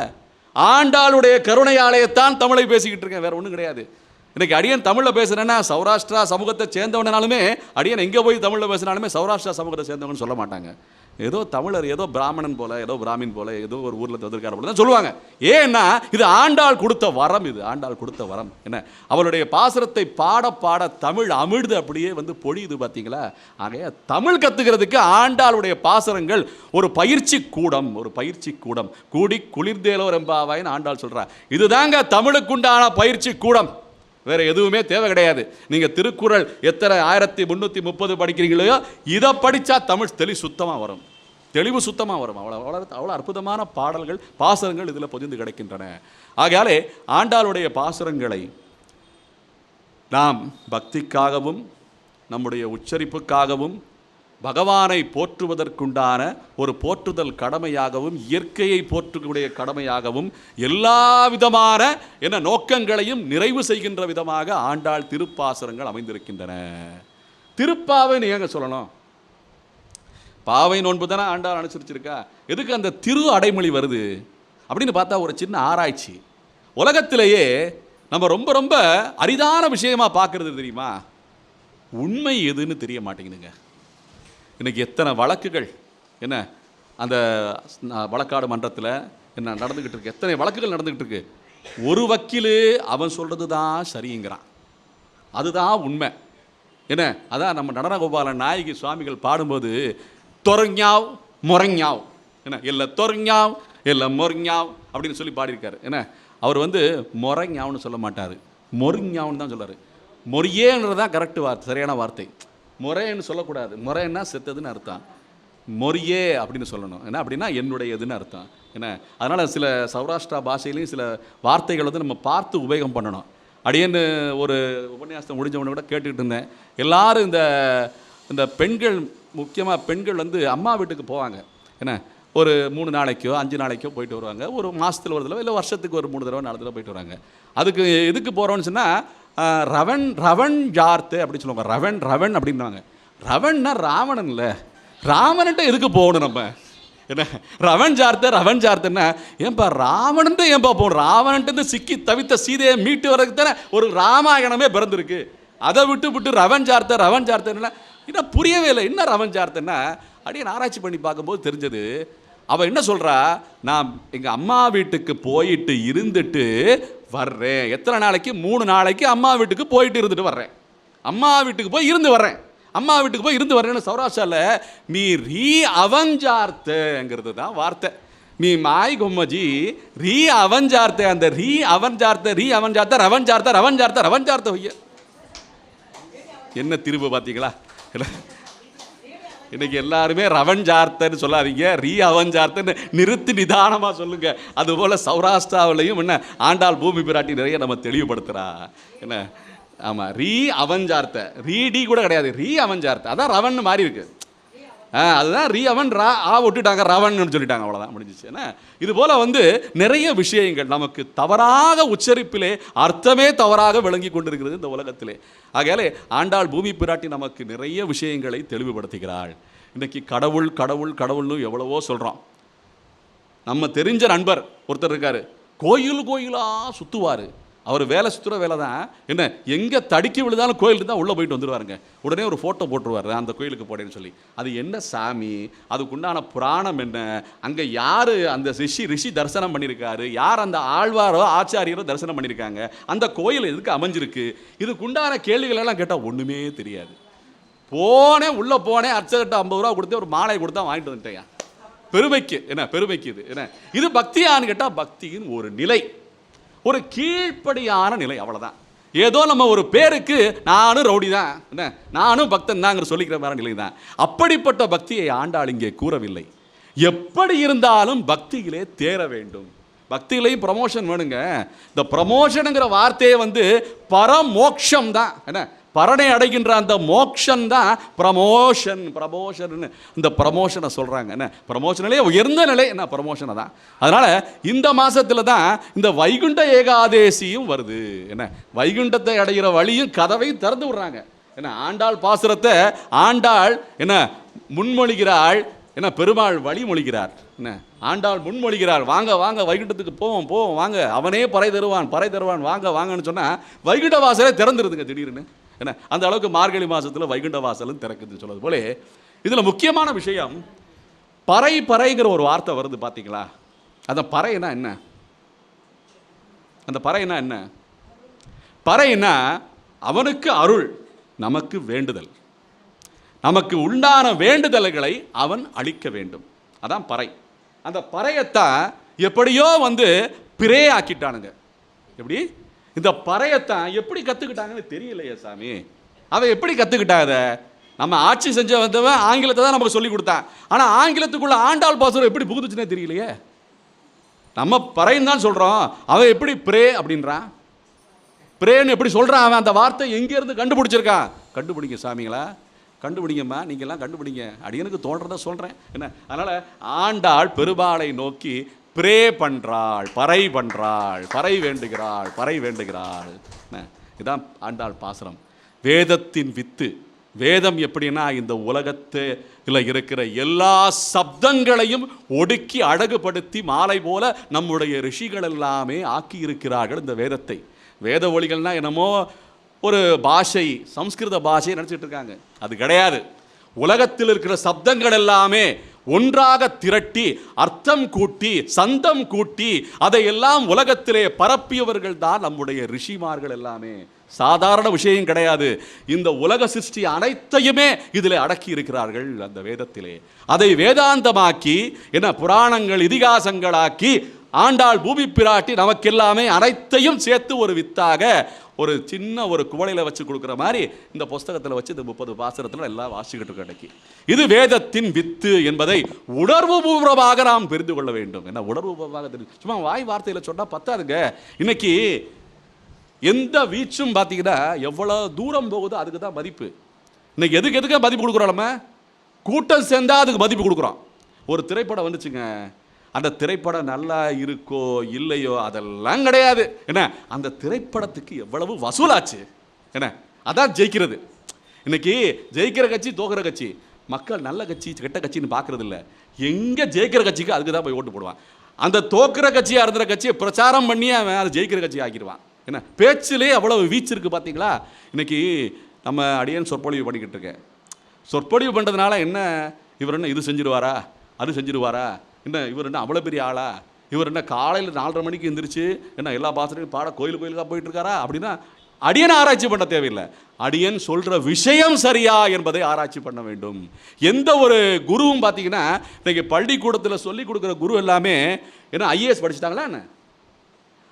C: ஆண்டாளுடைய கருணையாலயத்தான் தமிழை பேசிக்கிட்டு இருக்கேன், வேற ஒன்றும் கிடையாது. இன்றைக்கி அடியன் தமிழில் பேசுகிறேன்னா சௌராஷ்டிரா சமூகத்தை சேர்ந்தவனாலுமே, அடியன் எங்கே போய் தமிழில் பேசினாலுமே சௌராஷ்டிரா சமூகத்தை சேர்ந்தவங்கன்னு சொல்ல மாட்டாங்க. ஏதோ தமிழர், ஏதோ பிராமணன் போல, ஏதோ பிராமின் போல, ஏதோ ஒரு ஊரில் வந்திருக்காரு போல தான் சொல்லுவாங்க. ஏன்னா இது ஆண்டாள் கொடுத்த வரம். இது ஆண்டாள் கொடுத்த வரம். என்ன? அவளுடைய பாசுரத்தை பாட பாட தமிழ் அமிழ்து அப்படியே வந்து பொழியுது, பார்த்தீங்களா? ஆகைய தமிழ் கற்றுக்கிறதுக்கு ஆண்டாளுடைய பாசுரங்கள் ஒரு பயிற்சி கூடம், ஒரு பயிற்சி கூடம். கூடி குளிர்ந்தேலோ ரெம்பாவாயின்னு ஆண்டாள் சொல்கிறா. இதுதாங்க தமிழுக்குண்டான பயிற்சி கூடம், வேற எதுவுமே தேவை கிடையாது. நீங்கள் திருக்குறள் எத்தனை 1330 படிக்கிறீங்களோ, இதை படித்தா தமிழ் தெளிவு சுத்தமாக வரும், தெளிவு சுத்தமாக வரும். அவ்வளோ அற்புதமான பாடல்கள், பாசுரங்கள் இதில் பொதிந்து கிடைக்கின்றன. ஆகையாலே ஆண்டாளுடைய பாசுரங்களை நாம் பக்திக்காகவும் நம்முடைய உச்சரிப்புக்காகவும் பகவானை போற்றுவதற்குண்டான ஒரு போற்றுதல் கடமையாகவும், இயற்கையை போற்றக்கூடிய கடமையாகவும், எல்லா விதமான என்ன நோக்கங்களையும் நிறைவு செய்கின்ற விதமாக ஆண்டாள் திருப்பாசுரங்கள் அமைந்திருக்கின்றன. திருப்பாவைன்னு ஏங்க சொல்லணும்? பாவை நோன்பு தானே ஆண்டாள் அனுசரிச்சிருக்கா. எதுக்கு அந்த திரு அடைமொழி வருது அப்படின்னு பார்த்தா ஒரு சின்ன ஆராய்ச்சி. உலகத்திலேயே நம்ம ரொம்ப ரொம்ப அரிதான விஷயமா பார்க்கறது தெரியுமா? உண்மை எதுன்னு தெரிய மாட்டேங்குதுங்க. இன்றைக்கி எத்தனை வழக்குகள் என்ன அந்த வழக்காடு மன்றத்தில் என்ன நடந்துக்கிட்டு இருக்கு, எத்தனை வழக்குகள் நடந்துக்கிட்டு இருக்கு. ஒரு வக்கீல் அவன் சொல்கிறது தான் சரிங்கிறான், அதுதான் உண்மை. என்ன? அதான் நம்ம நடனகோபாலன் நாயகி சுவாமிகள் பாடும்போது தொரஞ்சாவ் மொரஞ்சாவ், என்ன இல்லை தொரஞ்சாவ் இல்லை மொரஞ்சாவ் அப்படின்னு சொல்லி பாடியிருக்காரு. என்ன? அவர் வந்து மொரஞ்சாவ்னு சொல்ல மாட்டார், மொரிஞ்சாவ்னு தான் சொல்கிறார். மொரியேன்றது தான் கரெக்டு வார்த்தை, சரியான வார்த்தை. முறைன்னு சொல்லக்கூடாது. முறைன்னா செத்ததுன்னு அர்த்தம். மொரியே அப்படின்னு சொல்லணும். என்ன அப்படின்னா என்னுடையதுன்னு அர்த்தம். என்ன? அதனால் சில சௌராஷ்டிரா பாஷையிலையும் சில வார்த்தைகள் வந்து நம்ம பார்த்து உபயோகம் பண்ணணும். அடியேன்னு ஒரு உபன்யாசத்தை முடிஞ்சவொன்னு கூட கேட்டுக்கிட்டு இருந்தேன். எல்லாரும் இந்த பெண்கள், முக்கியமாக பெண்கள் வந்து அம்மா வீட்டுக்கு போவாங்க. என்ன? ஒரு 3 நாளைக்கோ 5 நாளைக்கோ போயிட்டு வருவாங்க. ஒரு மாதத்தில் ஒரு தடவை, இல்லை வருஷத்துக்கு ஒரு 3 தடவை 4 தடவை போயிட்டு வராங்க. அதுக்கு எதுக்கு போகிறோன்னு சொன்னால் ரவன் ஜார்த்து அப்படின்னு சொல்லுவாங்க. ரவன் அப்படின்னாங்க. ரவன்னா ராவணன் இல்லை, ராவன்ட்ட எதுக்கு போகணும் நம்ம? என்ன? ரவன் ஜார்த்தன்னா ஏன்பா ராவணன்ட்டு ஏன்பா போகணும்? ராவணன்ட்டு சிக்கி தவித்த சீதையை மீட்டு வர்றதுக்கு தானே ஒரு ராமாயணமே பிறந்திருக்கு. அதை விட்டு ரவன் ஜார்த்தன்னா இன்னும் புரியவே இல்லை. என்ன ரவன் ஜார்த்தன்னா அப்படியே ஆராய்ச்சி பண்ணி பார்க்கும்போது தெரிஞ்சது. அவள் என்ன சொல்கிறா? நான் எங்கள் அம்மா வீட்டுக்கு போயிட்டு இருந்துட்டு வர்றேன். எத்தனை நாளைக்கு? 3 நாளைக்கு அம்மா வீட்டுக்கு போயிட்டு இருந்துட்டு வர்றேன். அம்மா வீட்டுக்கு போய் இருந்து வர்றேன். அம்மா வீட்டுக்கு போய் இருந்து வர்றேன்னு சௌராஷ்டிராவில் மீ ரீ அவஞ்சார்த்தங்கிறது தான் வார்த்தை. மீ மாய் கொம்மஜி ரீ அவஞ்சார்த்த, அந்த ரீ அவஞ்சார்த்த ரவஞ்சார்த்த ஐயா, என்ன திரும்ப பார்த்தீங்களா? இன்னைக்கு எல்லாருமே ரவஞ்சார்த்தன்னு சொல்லாதீங்க, ரீ அவஞ்சார்த்தன்னு நிறுத்தி நிதானமாக சொல்லுங்க. அதுபோல் சௌராஷ்டிராவிலையும் என்ன ஆண்டாள் பூமி பிராட்டி நிறைய நம்ம தெளிவுபடுத்துகிறா. என்ன? ஆமாம், ரீ அவஞ்சார்த்த, ரீடி கூட கிடையாது, ரீ அவஞ்சார்த்த. அதான் ரவன் மாறி இருக்கு. அதுதான் ரீ அவன் விட்டுட்டாங்க, ரவன் சொல்லிட்டாங்க, அவ்வளோதான் முடிஞ்சிச்சு. என்ன? இது போல் வந்து நிறைய விஷயங்கள் நமக்கு தவறாக உச்சரிப்பிலே அர்த்தமே தவறாக விளங்கி கொண்டிருக்கிறது இந்த உலகத்திலே. ஆகையாலே ஆண்டாள் பூமி பிராட்டி நமக்கு நிறைய விஷயங்களை தெளிவுபடுத்துகிறாள். இன்றைக்கி கடவுள்னு எவ்வளவோ சொல்கிறோம். நம்ம தெரிஞ்ச நண்பர் ஒருத்தர் இருக்கார், கோயிலாக சுற்றுவார். அவர் வேலை சுற்றுற வேலை தான். என்ன? எங்கே தடுக்கி விழுதாலும் கோயிலுக்கு தான் உள்ளே போயிட்டு வந்துடுவாருங்க. உடனே ஒரு ஃபோட்டோ போட்டுருவார், அந்த கோயிலுக்கு போடேன்னு சொல்லி. அது என்ன சாமி, அதுக்குண்டான புராணம் என்ன, அங்கே யார் அந்த ரிஷி தரிசனம் பண்ணியிருக்காரு, யார் அந்த ஆழ்வாரோ ஆச்சாரியரோ தரிசனம் பண்ணியிருக்காங்க, அந்த கோயில் எதுக்கு அமைஞ்சிருக்கு, இதுக்குண்டான கேள்விகளெல்லாம் கேட்டால் ஒன்றுமே தெரியாது. உள்ளே போனேன், அர்ச்சகர்கிட்ட 50 ரூபா கொடுத்து ஒரு மாலை கொடுத்தா வாங்கிட்டு வந்துட்டேன். பெருமைக்கு பெருமைக்கு இது பக்தியான்னு கேட்டால் பக்தியின் ஒரு நிலை, ஒரு கீழ்ப்படியான நிலை, அவ்வளோதான். ஏதோ நம்ம ஒரு பேருக்கு நானும் ரவுடி தான் நானும் பக்தன் தாங்கிற சொல்லிக்கிற மாதிரி நிலை தான். அப்படிப்பட்ட பக்தியை ஆண்டாள் இங்கே கூறவில்லை. எப்படி இருந்தாலும் பக்தியிலே தேர வேண்டும். பக்தியிலையும் ப்ரமோஷன் வேணுங்க. இந்த ப்ரமோஷனுங்கிற வார்த்தையை பரமோக்ஷம் தான் பரனை அடைகின்ற அந்த மோக்ஷன் தான் ப்ரமோஷன். இந்த ப்ரமோஷனை சொல்கிறாங்க. ப்ரமோஷனிலே உயர்ந்த நிலை ப்ரமோஷனை தான். அதனால் இந்த மாதத்தில் தான் இந்த வைகுண்ட ஏகாதேசியும் வருது. வைகுண்டத்தை அடைகிற வழியும் கதவையும் திறந்து விடுறாங்க. ஆண்டாள் பாசுரத்தை ஆண்டாள் முன்மொழிகிறாள், பெருமாள் வழிமொழிகிறார். ஆண்டாள் முன்மொழிகிறாள், வாங்க வாங்க வைகுண்டத்துக்கு போவோம் வாங்க, அவனே பறை தருவான் வாங்க வாங்கன்னு சொன்னால் வைகுண்ட வாசலே திறந்துருதுங்க திடீர்னு. அந்த அளவுக்கு மார்கழி மாதத்தில் வைகுண்ட வாசலும் திறக்குதுன்னு சொல்வது போல இதில் முக்கியமான விஷயம் பறைங்கிற ஒரு வார்த்தை வருது பார்த்தீங்களா? அந்த பறைனா என்ன? அந்த பறைனா என்ன? பறைனா அவனுக்கு அருள், நமக்கு வேண்டுதல், நமக்கு உண்டான வேண்டுதல்களை அவன் அளிக்க வேண்டும். அதான் பறை. அந்த பறையத்தான் எப்படியோ பிரே ஆக்கிட்டானுங்க. எப்படி இந்த பறையத்தான் எப்படி கற்றுக்கிட்டாங்கன்னு தெரியலையே சாமி. அவன் எப்படி கற்றுக்கிட்டாத? நம்ம ஆட்சி செஞ்ச வந்தவன் ஆங்கிலத்தை தான் நமக்கு சொல்லி கொடுத்தான். ஆனால் ஆங்கிலத்துக்குள்ள ஆண்டாள் பாசுரம் எப்படி புகுந்துச்சுன்னே தெரியலையே. நம்ம பறைன்னு தான் சொல்கிறோம், அவன் எப்படி பிரே அப்படின்றான்? பிரேன்னு எப்படி சொல்கிறான் அவன்? அந்த வார்த்தை எங்கேருந்து கண்டுபிடிச்சிருக்கான்? கண்டுபிடிங்க சாமிங்களா, கண்டுபிடிங்கம்மா, நீங்கள்லாம் கண்டுபிடிங்க. அடியனுக்கு தோன்றதை சொல்கிறேன் அதனால் ஆண்டாள் பெருமாளை நோக்கி பிரே பண்ணுறாள், பறை வேண்டுகிறாள். இதான் ஆண்டாள் பாசுரம். வேதத்தின் வித்து. வேதம் எப்படின்னா இந்த உலகத்தில் இருக்கிற எல்லா சப்தங்களையும் ஒடுக்கி அழகுபடுத்தி மாலை போல நம்முடைய ரிஷிகள் எல்லாமே ஆக்கி இருக்கிறார்கள் இந்த வேதத்தை. வேத ஒலிகள்னா என்னமோ ஒரு பாஷை, சம்ஸ்கிருத பாஷையை நினச்சிட்டு இருக்காங்க. அது கிடையாது. உலகத்தில் இருக்கிற சப்தங்கள் எல்லாமே ஒன்றாக திரட்டி அர்த்தம் கூட்டி சந்தம் கூட்டி அதையெல்லாம் உலகத்திலே பரப்பியவர்கள் தான் நம்முடைய ரிஷிமார்கள் எல்லாமே. சாதாரண விஷயம் கிடையாது. இந்த உலக சிருஷ்டி அனைத்தையுமே இதில் அடக்கி இருக்கிறார்கள் அந்த வேதத்திலே. அதை வேதாந்தமாக்கி புராணங்கள் இதிகாசங்களாக்கி ஆண்டாள் பூமி பிராட்டி நமக்கெல்லாமே அனைத்தையும் சேர்த்து ஒரு வித்தாக ஒரு சின்ன ஒரு குவளையில் வச்சு கொடுக்குற மாதிரி இந்த புஸ்தகத்தில் வச்சு இந்த 30 பாசுரத்தில் எல்லாம் வாசிக்கிட்டு கிடைக்கி. இது வேதத்தின் வித்து என்பதை உணர்வுபூர்வமாக நாம் தெரிந்து கொள்ள வேண்டும். உணர்வுபூர்வமாக தெரிஞ்சு சும்மா வாய் வார்த்தையில் சொன்னால் பத்தாதுங்க. இன்னைக்கு எந்த வீச்சும் பார்த்தீங்கன்னா எவ்வளோ தூரம் போகுதோ அதுக்கு தான் மதிப்பு. இன்னைக்கு எதுக்கு மதிப்பு கொடுக்குறோம்? நம்ம கூட்டம் சேர்ந்தால் அதுக்கு மதிப்பு கொடுக்குறோம். ஒரு திரைப்படம் வந்துச்சுங்க, அந்த திரைப்படம் நல்லா இருக்கோ இல்லையோ அதெல்லாம் கிடையாது. அந்த திரைப்படத்துக்கு எவ்வளவு வசூலாச்சு அதான் ஜெயிக்கிறது. இன்னைக்கு ஜெயிக்கிற கட்சி தோக்கிற கட்சி, மக்கள் நல்ல கட்சி கெட்ட கட்சின்னு பார்க்கறது இல்லை. எங்கே ஜெயிக்கிற கட்சிக்கு அதுக்கு தான் போய் ஓட்டு போடுவான். அந்த தோக்கிற கட்சியாக இருந்த கட்சியை பிரச்சாரம் பண்ணி அவன் அதை ஜெயிக்கிற கட்சி ஆக்கிடுவான். பேச்சிலே அவ்வளவு வீச்சு இருக்குது பார்த்தீங்களா? இன்னைக்கு நம்ம அடியேன் சொற்பொழிவு பண்ணிக்கிட்டு இருக்கேன். சொற்பொழிவு பண்ணுறதுனால என்ன, இவர் என்ன இது செஞ்சிருவாரா அது செஞ்சிருவாரா, இவர் என்ன அவ்வளோ பெரிய ஆளா, இவர் என்ன காலையில் 4:30 மணிக்கு எழுந்திரிச்சு எல்லா பாசனையும் பாட கோயிலுக்காக போயிட்டு இருக்காரா அப்படின்னா அடியன் ஆராய்ச்சி பண்ண தேவையில்லை. அடியன் சொல்கிற விஷயம் சரியா என்பதை ஆராய்ச்சி பண்ண வேண்டும். எந்த ஒரு குருவும் பார்த்தீங்கன்னா இன்னைக்கு பள்ளிக்கூடத்தில் சொல்லிக் கொடுக்குற குரு எல்லாமே ஐஏஎஸ் படிச்சுட்டாங்களா என்ன?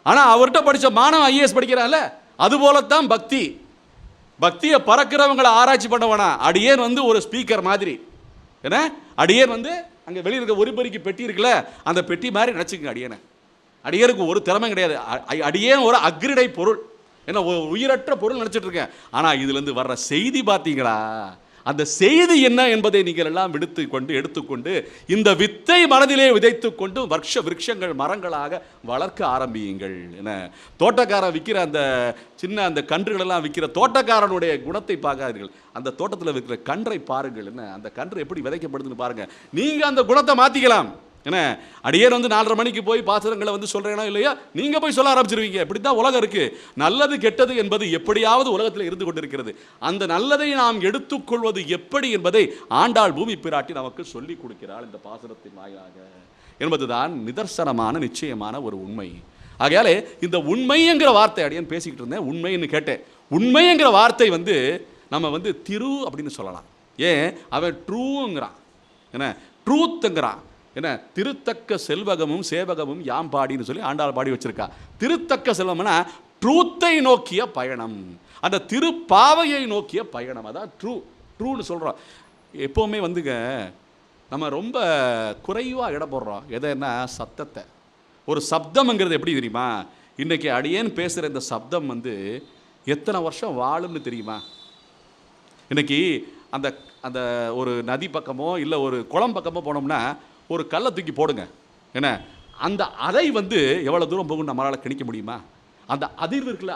C: ஆனால் அவர்கிட்ட படித்த மாணவன் ஐஏஎஸ் படிக்கிறான்ல, அதுபோலத்தான் பக்தியை பறக்கிறவங்களை ஆராய்ச்சி பண்ண வேணாம். அடியேன் ஒரு ஸ்பீக்கர் மாதிரி அடியேன் அங்கே வெளியில் இருக்க ஒருபரிக்கு பெட்டி இருக்குல்ல, அந்த பெட்டி மாதிரி நினச்சிக்கங்க. அடியனுக்கு ஒரு திறமை கிடையாது. அடியேன் ஒரு அக்ரிடை பொருள், உயிரற்ற பொருள் நினச்சிட்டு இருக்கேன். ஆனால் இதுலேருந்து வர்ற செய்தி பார்த்தீங்களா, அந்த செய்தி என்ன என்பதை நீங்கள் எல்லாம் எடுத்துக்கொண்டு இந்த வித்தை மனதிலே விதைத்து கொண்டு விருட்சங்கள் மரங்களாக வளர்க்க ஆரம்பியுங்கள். தோட்டக்காரன் விற்கிற அந்த சின்ன அந்த கன்றுகளெல்லாம் விற்கிற தோட்டக்காரனுடைய குணத்தை பார்க்காதீர்கள், அந்த தோட்டத்தில் விற்கிற கன்றை பாருங்கள். அந்த கன்று எப்படி விதைக்கப்படுதுன்னு பாருங்கள். நீங்கள் அந்த குணத்தை மாற்றிக்கலாம். அடியேன் 4:30 மணிக்கு போய் பாசுரங்களை சொல்கிறேனோ இல்லையா, நீங்கள் போய் சொல்ல ஆரம்பிச்சிருவீங்க. இப்படி தான் உலகம் இருக்குது. நல்லது கெட்டது என்பது எப்படியாவது உலகத்தில் இருந்து கொண்டிருக்கிறது. அந்த நல்லதை நாம் எடுத்துக்கொள்வது எப்படி என்பதை ஆண்டாள் பூமி பிராட்டி நமக்கு சொல்லிக் கொடுக்கிறாள் இந்த பாசுரத்தின் வாயிலாக என்பதுதான் நிதர்சனமான நிச்சயமான ஒரு உண்மை. ஆகையாலே இந்த உண்மைங்கிற வார்த்தை அடியேன் பேசிக்கிட்டு இருந்தேன், உண்மைன்னு கேட்டேன். உண்மைங்கிற வார்த்தை நம்ம திரு அப்படின்னு சொல்லலாம். ஏன் அவன் ட்ரூங்கிறான், ட்ரூத்துங்கிறான். என்ன திருத்தக்க செல்வகமும் சேவகமும் யாம் பாடின்னு சொல்லி ஆண்டாள் பாடி வச்சிருக்கா. திருத்தக்க செல்வம்னா ட்ரூத்தை நோக்கிய பயணம், அந்த திருப்பாவையை நோக்கிய பயணம், அதான் ட்ரூன்னு சொல்கிறோம். எப்போவுமே வந்துங்க நம்ம ரொம்ப குறைவாக இடம் போடுறோம் எதைன்னா சத்தத்தை. ஒரு சப்தம்ங்கிறது எப்படி தெரியுமா? இன்றைக்கி அடியேன்னு பேசுகிற இந்த சப்தம் வந்து எத்தனை வருஷம் வாழும்னு தெரியுமா? இன்றைக்கி அந்த அந்த ஒரு நதி பக்கமோ இல்லை ஒரு குளம் பக்கமோ போனோம்னா ஒரு கல்லை தூக்கி போடுங்க, என்ன அந்த அலை வந்து எவ்வளோ தூரம் போகும் நம்மளால் கணிக்க முடியுமா? அந்த அதிர்வு இருக்குல்ல,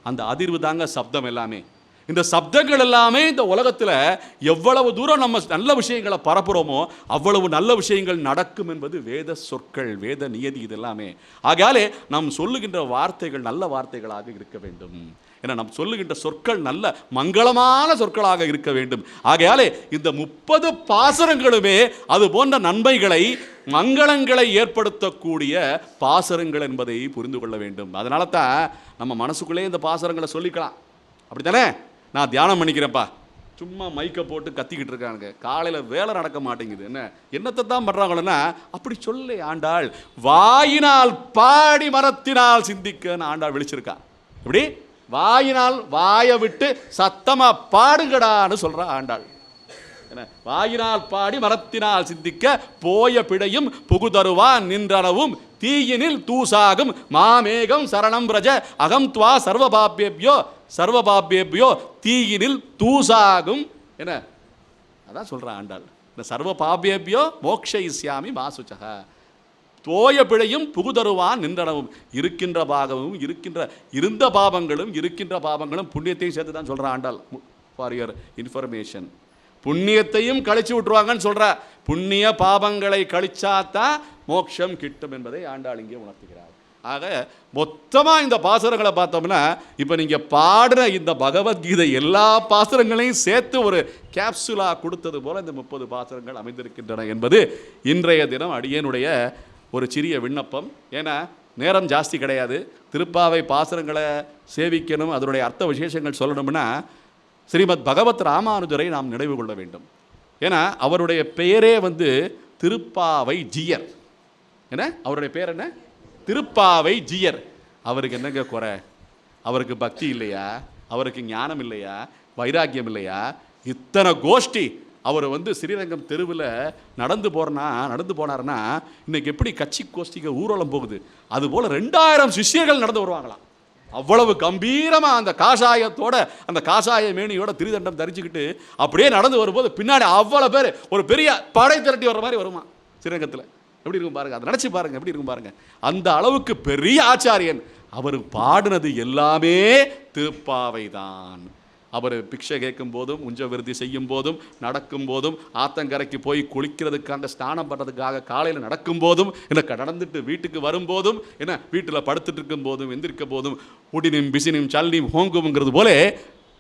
C: அந்த அதிர்வு தாங்க சப்தம் எல்லாமே. இந்த சப்தங்கள் எல்லாமே இந்த உலகத்தில் எவ்வளவு தூரம் நம்ம நல்ல விஷயங்களை பரப்புகிறோமோ அவ்வளவு நல்ல விஷயங்கள் நடக்கும் என்பது வேத சொற்கள், வேத நியதி இது எல்லாமே. ஆகையாலே நாம் சொல்லுகின்ற வார்த்தைகள் நல்ல வார்த்தைகளாக இருக்க வேண்டும். ஏன்னா நாம் சொல்லுகின்ற சொற்கள் நல்ல மங்களமான சொற்களாக இருக்க வேண்டும். ஆகையாலே இந்த 30 பாசுரங்களுமே அது போன்ற நன்மைகளை மங்களங்களை ஏற்படுத்தக்கூடிய பாசுரங்கள் என்பதை புரிந்து கொள்ள வேண்டும். அதனால தான் நம்ம மனசுக்குள்ளே இந்த பாசுரங்களை சொல்லிக்கலாம். அப்படி தானே? நான் தியானம் பண்ணிக்கிறேன்ப்பா, சும்மா மைக்கை போட்டு கத்திக்கிட்டு இருக்காங்க, காலையில் வேலை நடக்க மாட்டேங்குது, என்னத்தை தான் பண்ணுறாங்களன்னா அப்படி சொல்ல ஆண்டாள் வாயினால் பாடி மரத்தினால் சிந்திக்கன்னு ஆண்டாள் விழிச்சிருக்கா. இப்படி வாயினால் வாயை விட்டு சத்தமா பாடுங்கடான்னு சொல்ற ஆண்டாள். வாயினால் பாடி மரத்தினால் சிந்திக்க போய பிழையும் புகுதருவான் நின்றனவும் தீயினில் தூசாகும் மாமேகம் சரணம் பிரஜ அகம் துவா சர்வபாபியேபியோ தீயினில் தூசாகும் என்ன அதான் சொல்ற ஆண்டாள். இந்த சர்வபாபியேபியோ மோக்ஷயிஸ்யாமி மாசுச்சக தோய பிழையும் புகுதருவான் நின்றனவும் இருக்கின்ற பாகமும் இருந்த பாவங்களும் புண்ணியத்தையும் சேர்த்து தான் சொல்ற ஆண்டாள். ஃபார் யுவர் இன்ஃபர்மேஷன், புண்ணியத்தையும் கழிச்சு விட்டுருவாங்கன்னு சொல்ற. புண்ணிய பாவங்களை கழிச்சாதான் மோட்சம் கிட்டும் என்பதை ஆண்டாள் இங்கே உணர்த்துகிறார். ஆக மொத்தமாக இந்த பாசுரங்களை பார்த்தோம்னா இப்போ நீங்கள் பாடுற இந்த பகவத்கீதை எல்லா பாசுரங்களையும் சேர்த்து ஒரு கேப்சுலாக கொடுத்தது போல இந்த 30 பாசுரங்கள் அமைந்திருக்கின்றன என்பது இன்றைய தினம் அடியேனுடைய ஒரு சிறிய விண்ணப்பம். ஏன்னா நேரம் ஜாஸ்தி கிடையாது. திருப்பாவை பாசுரங்களை சேவிக்கணும், அதனுடைய அர்த்த விசேஷங்கள் சொல்லணும்னா ஸ்ரீமத் பகவத் ராமானுஜரை நாம் நினைவு கொள்ள வேண்டும். ஏன்னா அவருடைய பெயரே வந்து திருப்பாவை ஜீயர். என்ன அவருடைய பேர் என்ன? திருப்பாவை ஜீயர். அவருக்கு என்னங்க குறை? அவருக்கு பக்தி இல்லையா? அவருக்கு ஞானம் இல்லையா? வைராக்கியம் இல்லையா? இத்தனை கோஷ்டி அவர் வந்து ஸ்ரீரங்கம் தெருவில் நடந்து போனார்னா இன்னைக்கு எப்படி கட்சி கோஷ்டிக்கு ஊர்வலம் போகுது அதுபோல் 2000 சிஷ்யர்கள் நடந்து வருவாங்களாம். அவ்வளவு கம்பீரமாக அந்த காஷாயத்தோட அந்த காஷாய மேனியோட திரிதண்டம் தரிச்சுக்கிட்டு அப்படியே நடந்து வரும்போது பின்னாடி அவ்வளோ பேர் ஒரு பெரிய படை திரட்டி வர்ற மாதிரி வருமா ஸ்ரீரங்கத்தில். எப்படி இருக்கும் பாருங்க, அதை நினச்சி பாருங்க, எப்படி இருக்கும் பாருங்க. அந்த அளவுக்கு பெரிய ஆச்சாரியன். அவர் பாடினது எல்லாமே திருப்பாவை தான். அவர் பிக்ஷை கேட்கும் போதும், உஞ்ச விருத்தி செய்யும் போதும், நடக்கும் போதும், ஆத்தங்கரைக்கு போய் குளிக்கிறதுக்காக ஸ்நானம் பண்ணுறதுக்காக காலையில் நடக்கும் போதும், எனக்கு நடந்துட்டு வீட்டுக்கு வரும்போதும், என்ன வீட்டில் படுத்துட்டு இருக்கும் போதும், எந்திரிக்கும் போதும், உடினும் பிசினும் சல்லியும் ஹோங்குங்கிறது போலே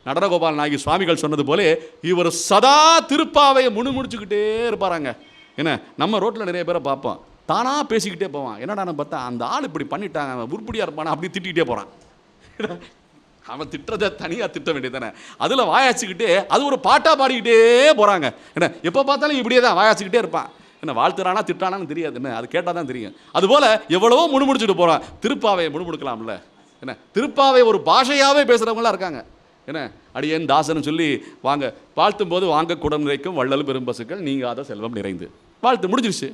C: நடனகோபால் நாயகி சுவாமிகள் சொன்னது போலே இவர் சதா திருப்பாவையை முடிச்சுக்கிட்டே இருப்பாராங்க. என்ன நம்ம ரோட்டில் நிறைய பேரை பார்ப்போம், தானாக பேசிக்கிட்டே போவான். என்னடா நான் பார்த்தா அந்த ஆள் இப்படி பண்ணிட்டாங்க, அவன் உருப்படியாக இருப்பானா அப்படி திட்டிக்கிட்டே போகிறான். அவன் திட்டுறதை தனியாக திட்ட வேண்டியதானே, அதில் வாயாச்சுக்கிட்டே அது ஒரு பாட்டாக பாடிக்கிட்டே போகிறாங்க. என்ன எப்போ பார்த்தாலும் இப்படியே தான் வாயாச்சுக்கிட்டே இருப்பான். என்ன வாழ்த்துறானா திட்டானான்னு தெரியாது, என்ன அது கேட்டால் தான் தெரியும். அதுபோல் எவ்வளவோ முணுமுடிச்சுட்டு போகிறான். திருப்பாவையை முணுமுடுக்கலாம்ல. என்ன திருப்பாவை ஒரு பாஷையாகவே பேசுகிறவங்களாம் இருக்காங்க. என்ன அடியேன் தாசன்னு சொல்லி வாங்க வாழ்த்தும் போது வாங்க குடம் நிறைக்கும் வள்ளல் பெரும் பசுக்கள் நீங்காத செல்வம் நிறைந்து வாழ்த்து முடிஞ்சிருச்சு.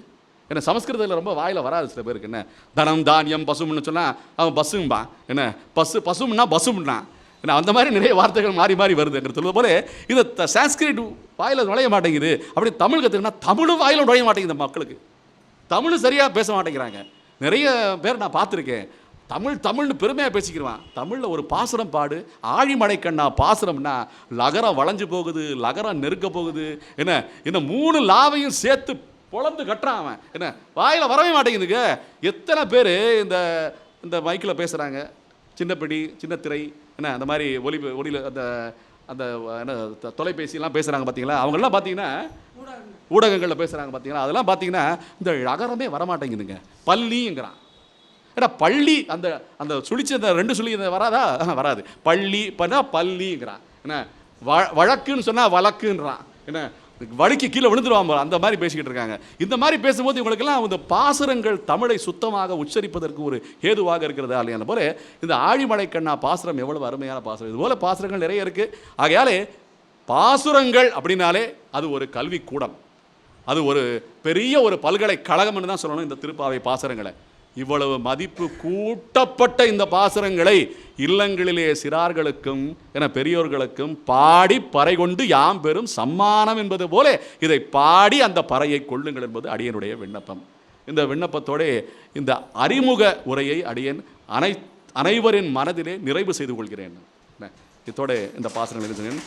C: என்ன சமஸ்கிருதத்தில் ரொம்ப வாயில் வராது சில பேருக்கு. என்ன தனம் தானியம் பசும்னு சொன்னால் அவன் பசும்பா, என்ன பசும்னா பசும்னா என்ன அந்த மாதிரி நிறைய வார்த்தைகள் மாறி மாறி வருதுங்கிறது சொல்லுவது போல இது சான்ஸ்கிரிட் வாயில் நுழைய மாட்டேங்குது. அப்படி தமிழ் கற்றுக்கினா தமிழும் வாயில் நுழைய மாட்டேங்குது. மக்களுக்கு தமிழ் சரியாக பேச மாட்டேங்கிறாங்க. நிறைய பேர் நான் பார்த்துருக்கேன், தமிழ்னு பெருமையாக பேசிக்கிடுவான். தமிழில் ஒரு பாசுரம் பாடு, ஆழிமடைக்கண்ணா பாசுரம்னா லகரம் வளைஞ்சு போகுது, லகரம் நெருக்க போகுது, என்ன 3 லாவையும் சேர்த்து பொழந்து கட்டுறான் அவன். என்ன வாயில் வரவே மாட்டேங்குதுங்க. எத்தனை பேர் இந்த மைக்கில் பேசுகிறாங்க, சின்னப்படி சின்ன திரை என்ன அந்த மாதிரி ஒளியில் அந்த என்ன தொலைபேசியெல்லாம் பேசுகிறாங்க பார்த்தீங்களா, அவங்கெல்லாம் பார்த்தீங்கன்னா ஊடகங்களில் பேசுகிறாங்க பார்த்தீங்களா, அதெல்லாம் பார்த்தீங்கன்னா இந்த லகரமே வரமாட்டேங்குதுங்க. பள்ளிங்கிறான். ஏன்னா பள்ளி அந்த அந்த சுழிச்சு அந்த 2 சுழி வராதா? வராது. பள்ளி பண்ணால் பள்ளிங்கிறான். என்ன வழக்குன்னு சொன்னால் வழக்குன்றான். என்ன வழுக்கி கீழே விழுந்துருவாங்க, அந்த மாதிரி பேசிக்கிட்டு இருக்காங்க. இந்த மாதிரி பேசும்போது இவங்களுக்கெல்லாம் இந்த பாசுரங்கள் தமிழை சுத்தமாக உச்சரிப்பதற்கு ஒரு ஏதுவாக இருக்கிறதா இல்லையா போல இந்த ஆழிமலை கண்ணா பாசுரம் எவ்வளவு அருமையான பாசுரம். இது போல பாசுரங்கள் நிறைய இருக்கு. ஆகையாலே பாசுரங்கள் அப்படின்னாலே அது ஒரு கல்விக்கூடம், அது ஒரு பெரிய ஒரு பல்கலைக்கழகம்னு தான் சொல்லணும். இந்த திருப்பாவை பாசுரங்களை இவ்வளவு மதிப்பு கூட்டப்பட்ட இந்த பாசுரங்களை இல்லங்களிலே சிறார்களுக்கும் என பெரியோர்களுக்கும் பாடி பறை கொண்டு யாம் பெரும் சம்மானம் என்பது போல இதை பாடி அந்த பறையை கொள்ளுங்கள் என்பது அடியனுடைய விண்ணப்பம். இந்த விண்ணப்பத்தோட இந்த அறிமுக உரையை அடியன் அனைவரின் மனதிலே நிறைவு செய்து கொள்கிறேன். இதோட இந்த பாசுரங்கள் எழுதுகிறேன்.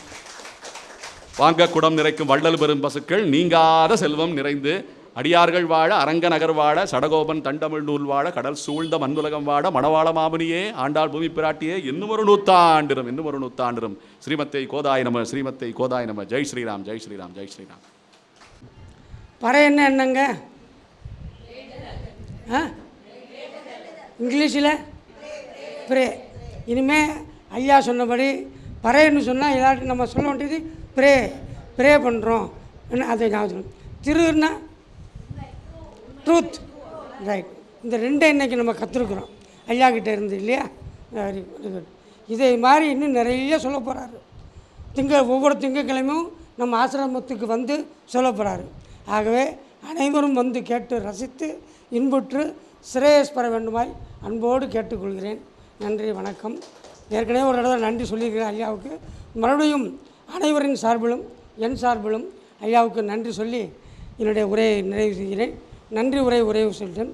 C: வாங்க குடம் நிறைக்கும் வள்ளல் பெரும் பசுக்கள் நீங்காத செல்வம் நிறைந்து அடியார்கள் வாழ அரங்க நகர் வாழ சடகோபன் தண்டமிழ் நூல் வாழ கடல் சூழ்ந்த மண்ணுலகம் வாழ மணவாள மாமுனியே ஆண்டாள் பூமி பிராட்டியே இன்னும் ஒரு நூற்றாண்டிரும் ஸ்ரீமத்தை கோதாய நம ஸ்ரீமத்தை கோதாய நம. ஜெய் ஸ்ரீராம் ஜெய் ஸ்ரீராம் ஜெய் ஸ்ரீராம்.
B: பறை என்னங்க இங்கிலீஷில் ப்ரே. இனிமேல் ஐயா சொன்னபடி பறைன்னு சொன்னால் எல்லாருக்கும் நம்ம சொல்ல வேண்டியது ப்ரே பண்ணுறோம் என்ன அதை ஞாபகம். திருன்னா ட்ரூத், ரைட். இந்த ரெண்டை இன்றைக்கி நம்ம கற்றுருக்குறோம் ஐயா கிட்டே இருந்து இல்லையா. Very good. இதே மாதிரி இன்னும் நிறைய சொல்ல போகிறாரு. ஒவ்வொரு திங்கட்கிழமையும் நம்ம ஆசிரமத்துக்கு வந்து சொல்ல போகிறாரு. ஆகவே அனைவரும் வந்து கேட்டு ரசித்து இன்புற்று சிரேயஸ் பெற வேண்டுமாய் அன்போடு கேட்டுக்கொள்கிறேன். நன்றி, வணக்கம். ஏற்கனவே ஒரு இடத்துல நன்றி சொல்லியிருக்கிறேன் ஐயாவுக்கு. மறுபடியும் அனைவரின் சார்பிலும் என் சார்பிலும் ஐயாவுக்கு நன்றி சொல்லி என்னுடைய உரையை நிறைவு செய்கிறேன். நன்றி உரை சொல்லிட்டேன்.